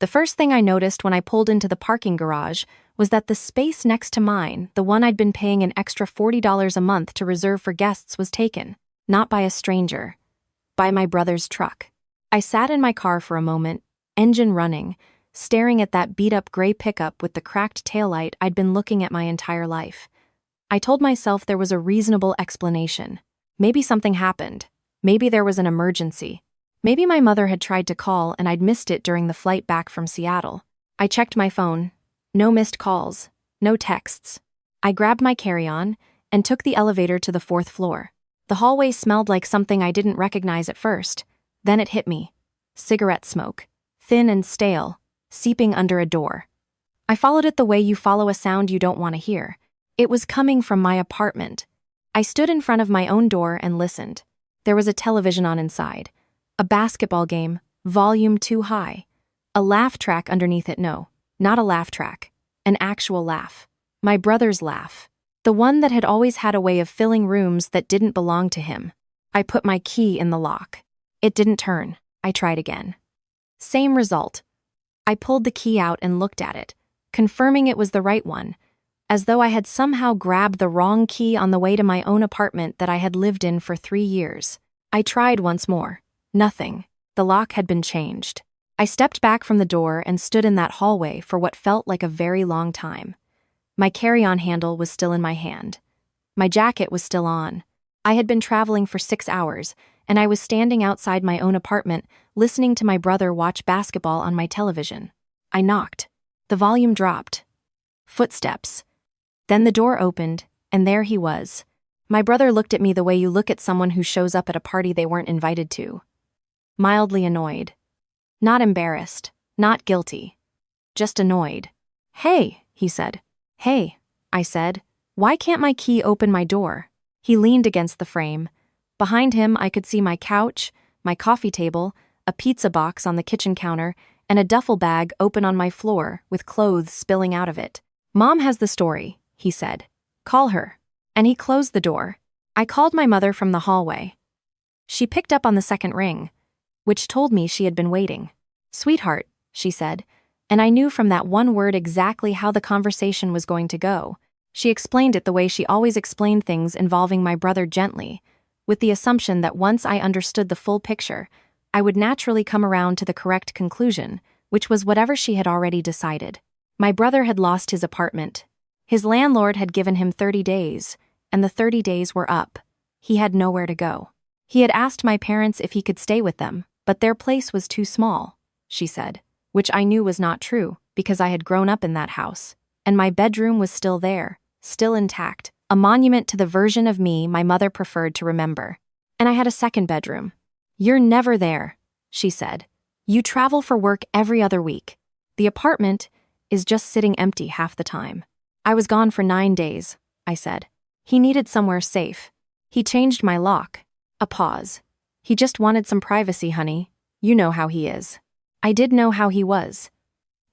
The first thing I noticed when I pulled into the parking garage was that the space next to mine, the one I'd been paying an extra $40 a month to reserve for guests, was taken, not by a stranger, by my brother's truck. I sat in my car for a moment, engine running, staring at that beat-up gray pickup with the cracked taillight I'd been looking at my entire life. I told myself there was a reasonable explanation. Maybe something happened. Maybe there was an emergency. Maybe my mother had tried to call and I'd missed it during the flight back from Seattle. I checked my phone. No missed calls. No texts. I grabbed my carry-on and took the elevator to the 4th floor. The hallway smelled like something I didn't recognize at first. Then it hit me. Cigarette smoke. Thin and stale, seeping under a door. I followed it the way you follow a sound you don't want to hear. It was coming from my apartment. I stood in front of my own door and listened. There was a television on inside. A basketball game, volume too high. A laugh track underneath it. No, not a laugh track. An actual laugh. My brother's laugh. The one that had always had a way of filling rooms that didn't belong to him. I put my key in the lock. It didn't turn. I tried again. Same result. I pulled the key out and looked at it, confirming it was the right one, as though I had somehow grabbed the wrong key on the way to my own apartment that I had lived in for 3 years. I tried once more. Nothing. The lock had been changed. I stepped back from the door and stood in that hallway for what felt like a very long time. My carry-on handle was still in my hand. My jacket was still on. I had been traveling for 6 hours, and I was standing outside my own apartment, listening to my brother watch basketball on my television. I knocked. The volume dropped. Footsteps. Then the door opened, and there he was. My brother looked at me the way you look at someone who shows up at a party they weren't invited to. Mildly annoyed. Not embarrassed. Not guilty. Just annoyed. "Hey," he said. "Hey," I said. "Why can't my key open my door?" He leaned against the frame. Behind him, I could see my couch, my coffee table, a pizza box on the kitchen counter, and a duffel bag open on my floor with clothes spilling out of it. "Mom has the story," he said. "Call her." And he closed the door. I called my mother from the hallway. She picked up on the second ring, which told me she had been waiting. "Sweetheart," she said, and I knew from that one word exactly how the conversation was going to go. She explained it the way she always explained things involving my brother, gently, with the assumption that once I understood the full picture, I would naturally come around to the correct conclusion, which was whatever she had already decided. My brother had lost his apartment. His landlord had given him 30 days, and the 30 days were up. He had nowhere to go. He had asked my parents if he could stay with them, but their place was too small, she said, which I knew was not true because I had grown up in that house, and my bedroom was still there, still intact, a monument to the version of me my mother preferred to remember. And I had a second bedroom. "You're never there," she said. "You travel for work every other week. The apartment is just sitting empty half the time." "I was gone for 9 days," I said. "He needed somewhere safe. He changed my lock." A pause. "He just wanted some privacy, honey. You know how he is." I did know how he was.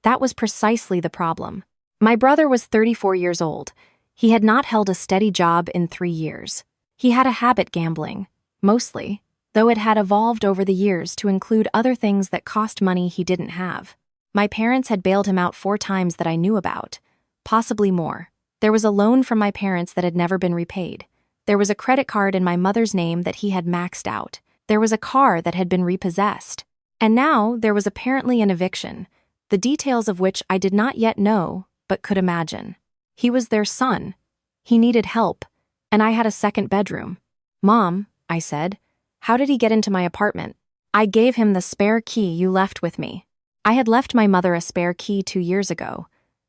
That was precisely the problem. My brother was 34 years old. He had not held a steady job in 3 years. He had a habit gambling, mostly, though it had evolved over the years to include other things that cost money he didn't have. My parents had bailed him out 4 times that I knew about, possibly more. There was a loan from my parents that had never been repaid. There was a credit card in my mother's name that he had maxed out. There was a car that had been repossessed. And now there was apparently an eviction, the details of which I did not yet know, but could imagine. He was their son. He needed help, and I had a second bedroom. "Mom," I said, "how did he get into my apartment?" "I gave him the spare key you left with me." I had left my mother a spare key 2 years ago.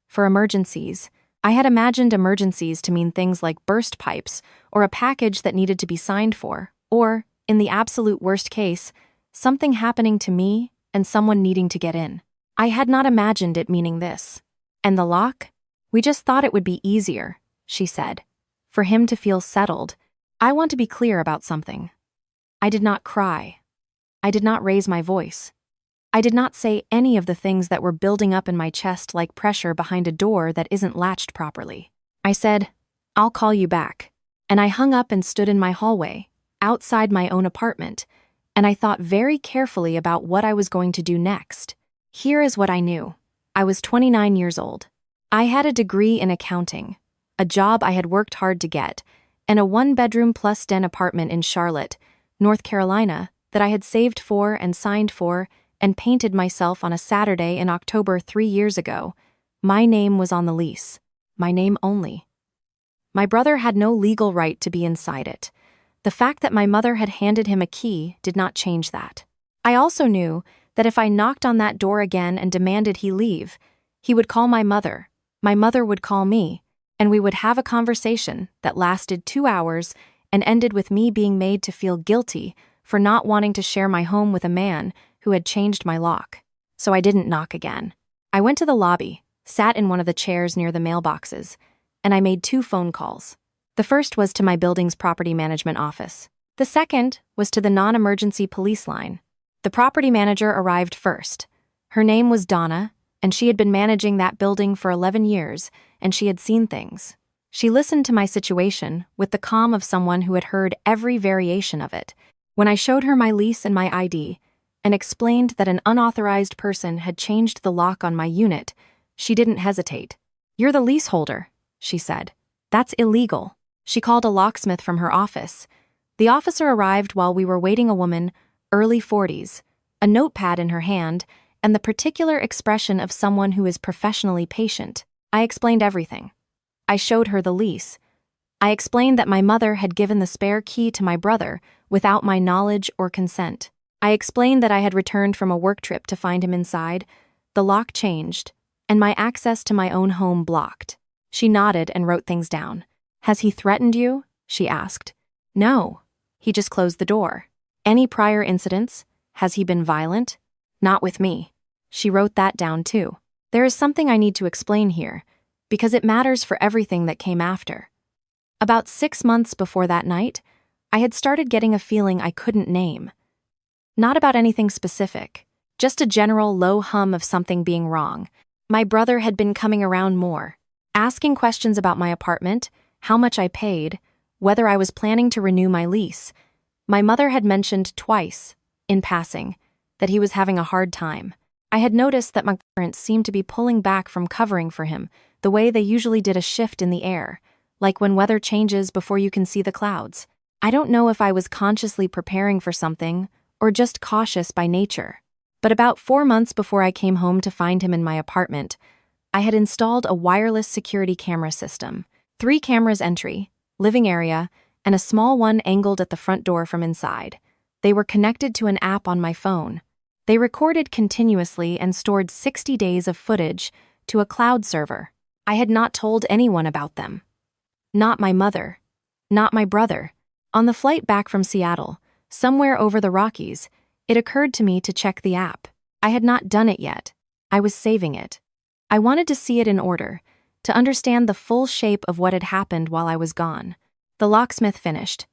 For emergencies. I had imagined emergencies to mean things like burst pipes, or a package that needed to be signed for, or, in the absolute worst case, something happening to me and someone needing to get in. I had not imagined it meaning this. "And the lock? We just thought it would be easier," she said, "for him to feel settled. I want to be clear about something." I did not cry. I did not raise my voice. I did not say any of the things that were building up in my chest like pressure behind a door that isn't latched properly. I said, "I'll call you back." And I hung up and stood in my hallway, outside my own apartment, and I thought very carefully about what I was going to do next. Here is what I knew. I was 29 years old. I had a degree in accounting, a job I had worked hard to get, and a one-bedroom plus den apartment in Charlotte, North Carolina, that I had saved for and signed for and painted myself on a Saturday in October 3 years ago. My name was on the lease. My name only. My brother had no legal right to be inside it. The fact that my mother had handed him a key did not change that. I also knew that if I knocked on that door again and demanded he leave, he would call my mother would call me, and we would have a conversation that lasted 2 hours and ended with me being made to feel guilty for not wanting to share my home with a man who had changed my lock. So I didn't knock again. I went to the lobby, sat in one of the chairs near the mailboxes, and I made 2 phone calls. The first was to my building's property management office. The second was to the non-emergency police line. The property manager arrived first. Her name was Donna, and she had been managing that building for 11 years, and she had seen things. She listened to my situation with the calm of someone who had heard every variation of it. When I showed her my lease and my ID, and explained that an unauthorized person had changed the lock on my unit, she didn't hesitate. "You're the leaseholder," she said. "That's illegal." She called a locksmith from her office. The officer arrived while we were waiting. A woman, early 40s, a notepad in her hand, and the particular expression of someone who is professionally patient. I explained everything. I showed her the lease. I explained that my mother had given the spare key to my brother without my knowledge or consent. I explained that I had returned from a work trip to find him inside, the lock changed, and my access to my own home blocked. She nodded and wrote things down. "Has he threatened you?" she asked. "No. He just closed the door." "Any prior incidents? Has he been violent?" "Not with me." She wrote that down too. There is something I need to explain here, because it matters for everything that came after. About 6 months before that night, I had started getting a feeling I couldn't name. Not about anything specific, just a general low hum of something being wrong. My brother had been coming around more, asking questions about my apartment, how much I paid, whether I was planning to renew my lease. My mother had mentioned twice, in passing, that he was having a hard time. I had noticed that my parents seemed to be pulling back from covering for him, the way they usually did a shift in the air, like when weather changes before you can see the clouds. I don't know if I was consciously preparing for something, or just cautious by nature. But about 4 months before I came home to find him in my apartment, I had installed a wireless security camera system. 3 cameras: entry, living area, and a small one angled at the front door from inside. They were connected to an app on my phone. They recorded continuously and stored 60 days of footage to a cloud server. I had not told anyone about them. Not my mother. Not my brother. On the flight back from Seattle, somewhere over the Rockies, it occurred to me to check the app. I had not done it yet. I was saving it. I wanted to see it in order, to understand the full shape of what had happened while I was gone. The locksmith finished.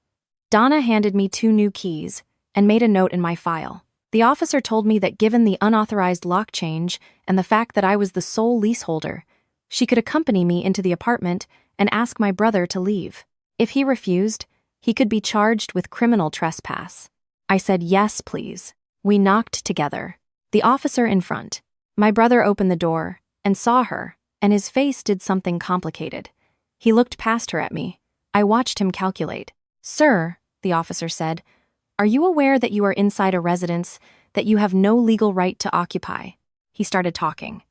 Donna handed me 2 new keys and made a note in my file. The officer told me that given the unauthorized lock change and the fact that I was the sole leaseholder, she could accompany me into the apartment and ask my brother to leave. If he refused, he could be charged with criminal trespass. I said yes, please. We knocked together. The officer in front. My brother opened the door and saw her, and his face did something complicated. He looked past her at me. I watched him calculate. "Sir," the officer said, "are you aware that you are inside a residence that you have no legal right to occupy?" He started talking.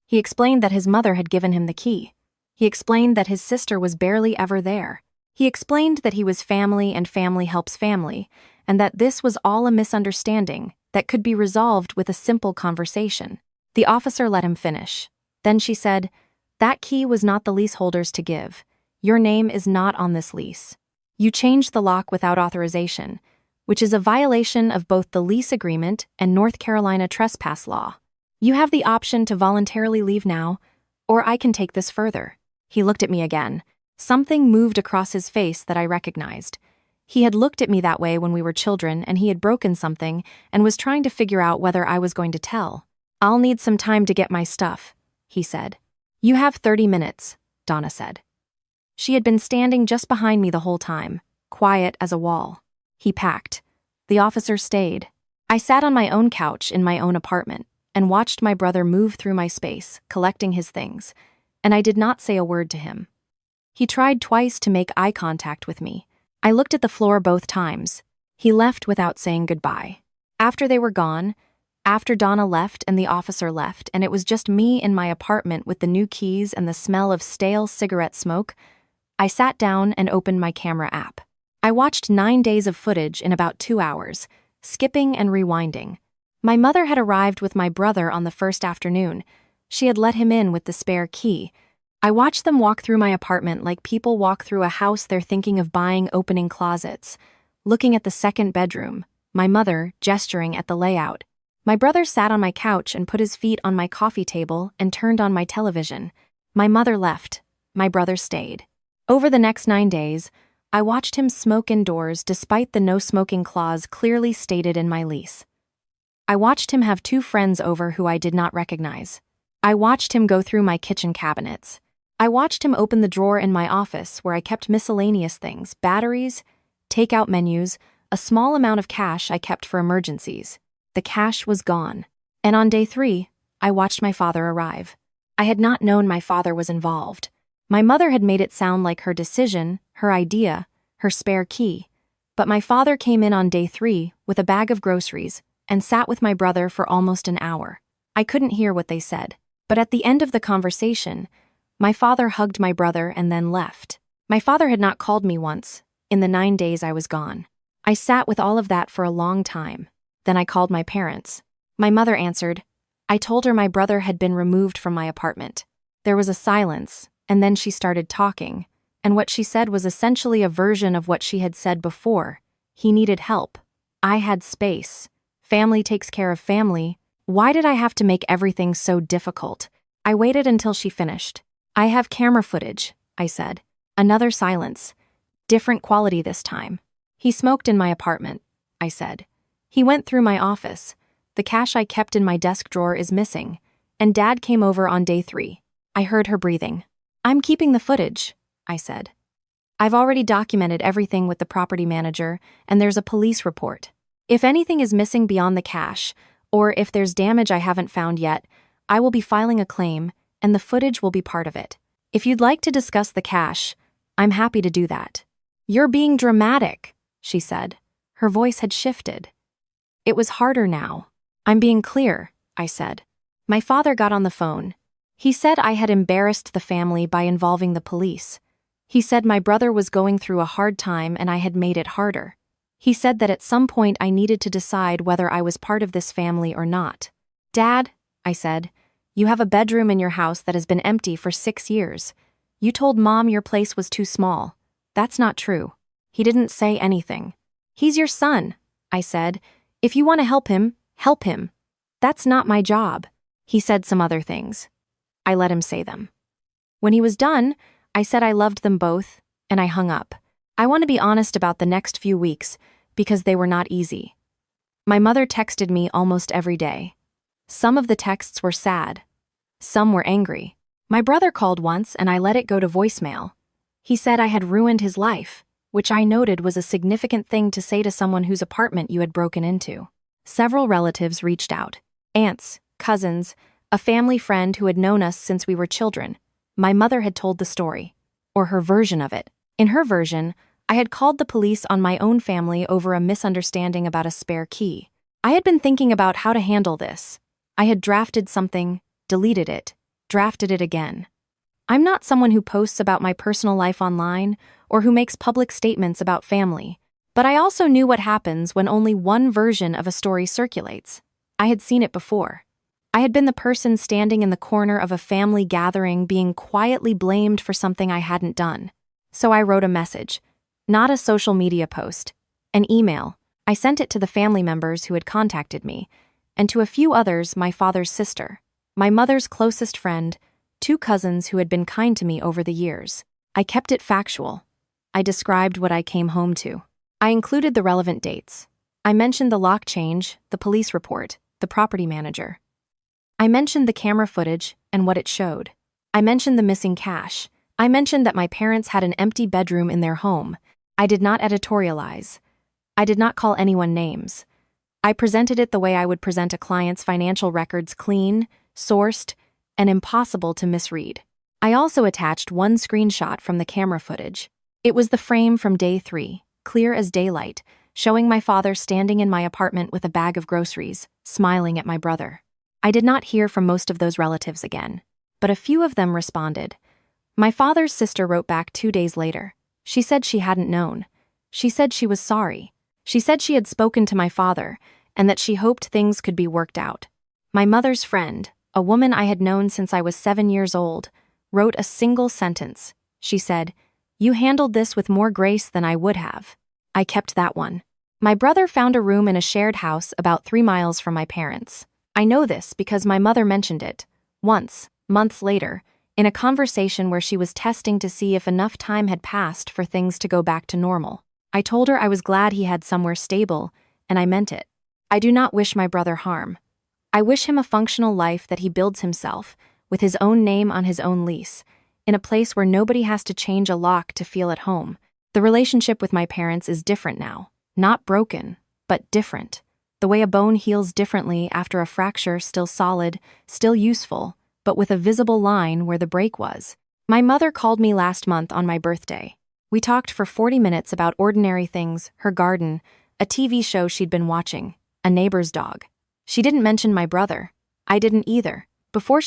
He explained that his mother had given him the key. He explained that his sister was barely ever there. He explained that he was family and family helps family, and that this was all a misunderstanding that could be resolved with a simple conversation. The officer let him finish. Then she said, "That key was not the leaseholder's to give. Your name is not on this lease. You changed the lock without authorization, which is a violation of both the lease agreement and North Carolina trespass law. You have the option to voluntarily leave now, or I can take this further." He looked at me again. Something moved across his face that I recognized. He had looked at me that way when we were children, and he had broken something and was trying to figure out whether I was going to tell. "I'll need some time to get my stuff," he said. "You have 30 minutes, Donna said. She had been standing just behind me the whole time, quiet as a wall. He packed. The officer stayed. I sat on my own couch in my own apartment. and watched my brother move through my space, collecting his things, and I did not say a word to him. He tried twice to make eye contact with me. I looked at the floor both times. He left without saying goodbye. After they were gone, after Donna left and the officer left, and it was just me in my apartment with the new keys and the smell of stale cigarette smoke, I sat down and opened my camera app. I watched 9 days of footage in about 2 hours, skipping and rewinding. My mother had arrived with my brother on the first afternoon. She had let him in with the spare key. I watched them walk through my apartment like people walk through a house they're thinking of buying, opening closets, looking at the second bedroom, my mother gesturing at the layout. My brother sat on my couch and put his feet on my coffee table and turned on my television. My mother left. My brother stayed. Over the next 9 days, I watched him smoke indoors despite the no-smoking clause clearly stated in my lease. I watched him have 2 friends over who I did not recognize. I watched him go through my kitchen cabinets. I watched him open the drawer in my office where I kept miscellaneous things, batteries, takeout menus, a small amount of cash I kept for emergencies. The cash was gone. And on day 3, I watched my father arrive. I had not known my father was involved. My mother had made it sound like her decision, her idea, her spare key. But my father came in on day 3 with a bag of groceries and sat with my brother for almost an hour. I couldn't hear what they said. But at the end of the conversation, my father hugged my brother and then left. My father had not called me once in the 9 days I was gone. I sat with all of that for a long time. Then I called my parents. My mother answered. I told her my brother had been removed from my apartment. There was a silence, and then she started talking, and what she said was essentially a version of what she had said before. He needed help. I had space. Family takes care of family. Why did I have to make everything so difficult? I waited until she finished. I have camera footage, I said. Another silence. Different quality this time. He smoked in my apartment, I said. He went through my office. The cash I kept in my desk drawer is missing. And Dad came over on day 3. I heard her breathing. I'm keeping the footage, I said. I've already documented everything with the property manager, and there's a police report. If anything is missing beyond the cash, or if there's damage I haven't found yet, I will be filing a claim, and the footage will be part of it. If you'd like to discuss the cash, I'm happy to do that. You're being dramatic, she said. Her voice had shifted. It was harder now. I'm being clear, I said. My father got on the phone. He said I had embarrassed the family by involving the police. He said my brother was going through a hard time and I had made it harder. He said that at some point I needed to decide whether I was part of this family or not. Dad, I said, you have a bedroom in your house that has been empty for 6 years. You told Mom your place was too small. That's not true. He didn't say anything. He's your son, I said. If you want to help him, help him. That's not my job. He said some other things. I let him say them. When he was done, I said I loved them both, and I hung up. I want to be honest about the next few weeks, because they were not easy. My mother texted me almost every day. Some of the texts were sad. Some were angry. My brother called once, and I let it go to voicemail. He said I had ruined his life, which I noted was a significant thing to say to someone whose apartment you had broken into. Several relatives reached out. Aunts, cousins, a family friend who had known us since we were children. My mother had told the story, or her version of it. In her version, I had called the police on my own family over a misunderstanding about a spare key. I had been thinking about how to handle this. I had drafted something, deleted it, drafted it again. I'm not someone who posts about my personal life online or who makes public statements about family, but I also knew what happens when only one version of a story circulates. I had seen it before. I had been the person standing in the corner of a family gathering being quietly blamed for something I hadn't done. So I wrote a message, not a social media post, an email. I sent it to the family members who had contacted me, and to a few others, my father's sister, my mother's closest friend, 2 cousins who had been kind to me over the years. I kept it factual. I described what I came home to. I included the relevant dates. I mentioned the lock change, the police report, the property manager. I mentioned the camera footage and what it showed. I mentioned the missing cash. I mentioned that my parents had an empty bedroom in their home. I did not editorialize. I did not call anyone names. I presented it the way I would present a client's financial records: clean, sourced, and impossible to misread. I also attached one screenshot from the camera footage. It was the frame from day 3, clear as daylight, showing my father standing in my apartment with a bag of groceries, smiling at my brother. I did not hear from most of those relatives again, but a few of them responded. My father's sister wrote back 2 days later. She said she hadn't known. She said she was sorry. She said she had spoken to my father and that she hoped things could be worked out. My mother's friend, a woman I had known since I was 7 years old, wrote a single sentence. She said, "You handled this with more grace than I would have." I kept that one. My brother found a room in a shared house about 3 miles from my parents. I know this because my mother mentioned it once, months later, in a conversation where she was testing to see if enough time had passed for things to go back to normal. I told her I was glad he had somewhere stable, and I meant it. I do not wish my brother harm. I wish him a functional life that he builds himself, with his own name on his own lease, in a place where nobody has to change a lock to feel at home. The relationship with my parents is different now. Not broken, but different. The way a bone heals differently after a fracture, still solid, still useful, but with a visible line where the break was. My mother called me last month on my birthday. We talked for 40 minutes about ordinary things: her garden, a TV show she'd been watching, a neighbor's dog. She didn't mention my brother. I didn't either. Before